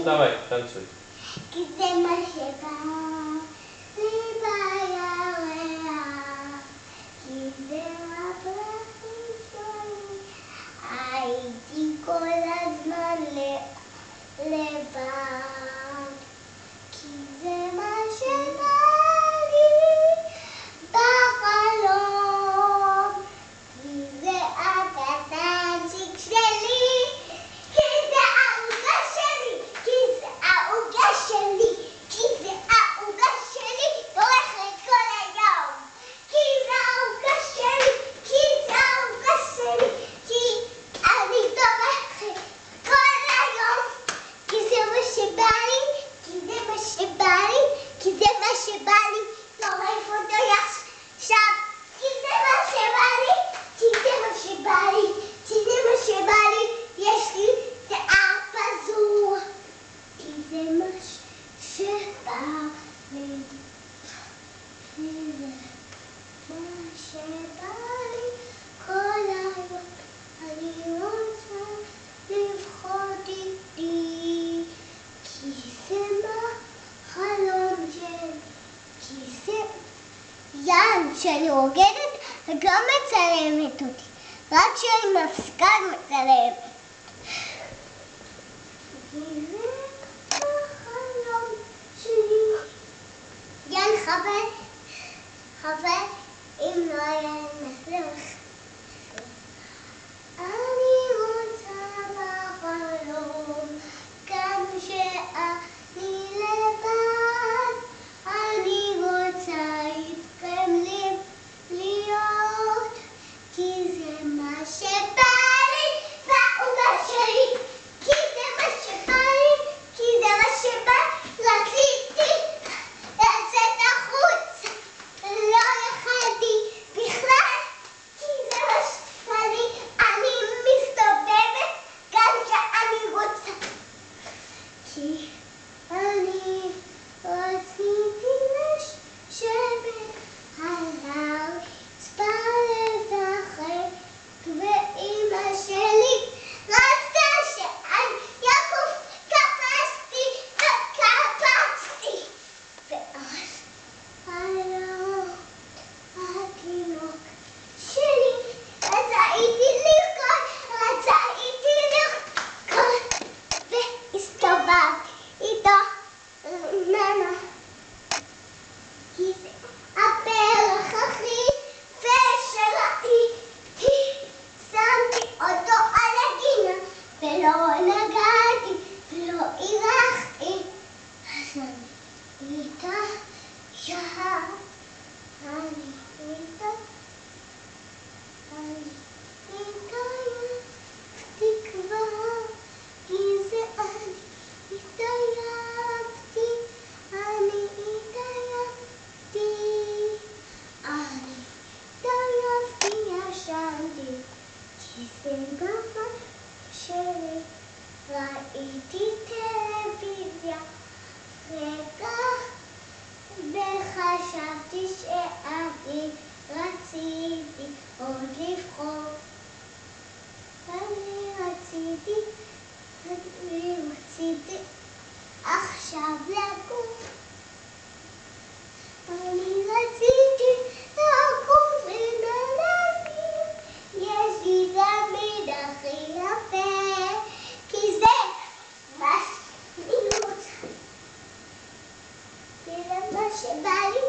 dawaj, tancuj. כי זה מה שבא לי בירח, כי זה הפרחים שלי, הייתי כל הזמן לבד, כי זה מה שבא לי בחלום, כי זה הקטנצ'יק שלי, כי זה העוגה שלי, כי זה העוגה שלי, כי זה העוגה שלי, דורכת כל היום, כי זה העוגה שלי, כי זה העוגה שלי, כי אני דורכת כל היום, כי זה מה שבא לי, כי זה מה שבא לי, כי זה מה שבא לי, דורף אותו עכשיו, כי זה מה שבא לי, כי זה מה שבא לי, כי זה מה שבא לי, יש לי שיער פזור, כי זה מה שבא לי, כי זה מה שבא לי כל היום, אני רוצה לבחור איתי, כי זה מה חלום שלי, כי זה יען שאני רוקדת וגם מצלמת אותי, רק כשאני מפסיקה מצלמת. כי זה החלום שלי. יען חבל אם לא היה מצלמך. אני רוצה בחלום גם שאני לבד, אני רוצה איתכם להיות, כי זה מה שבא לי בעוגה שלי, כי זה מה שבא לי, כי זה מה שבא, רציתי לצאת החוץ, לא יכלתי בכלל, כי זה מה שבא לי, אני מסתובבת גם כשאני רוצה, כי אני רציתי לשבת על הרצפה לשחק, ואמא שלי רצתה שאני אקום, קפצתי וקפצתי, ואז היום התינוק שלי רציתי לרקוד, והסתובבתי איתו ממנו, כי זה הפרח הכי יפה שראיתי, שמתי אותו על הגינה ולא נגעתי ולא אירחתי, אז אני איתה יחד, אני איתה תקווה, כי זה אני התעייפתי, אני התעייפתי, ישנתי, כי זה בבית שלי, ראיתי טלוויזיה רגע, וחשבתי שאני רציתי עוד לבחור, אני רציתי עכשיו לקום, אני רציתי לקום ולהבין, יש לי תמיד הכי יפה, כי זה מה שאני רוצה, כי זה מה שבא לי,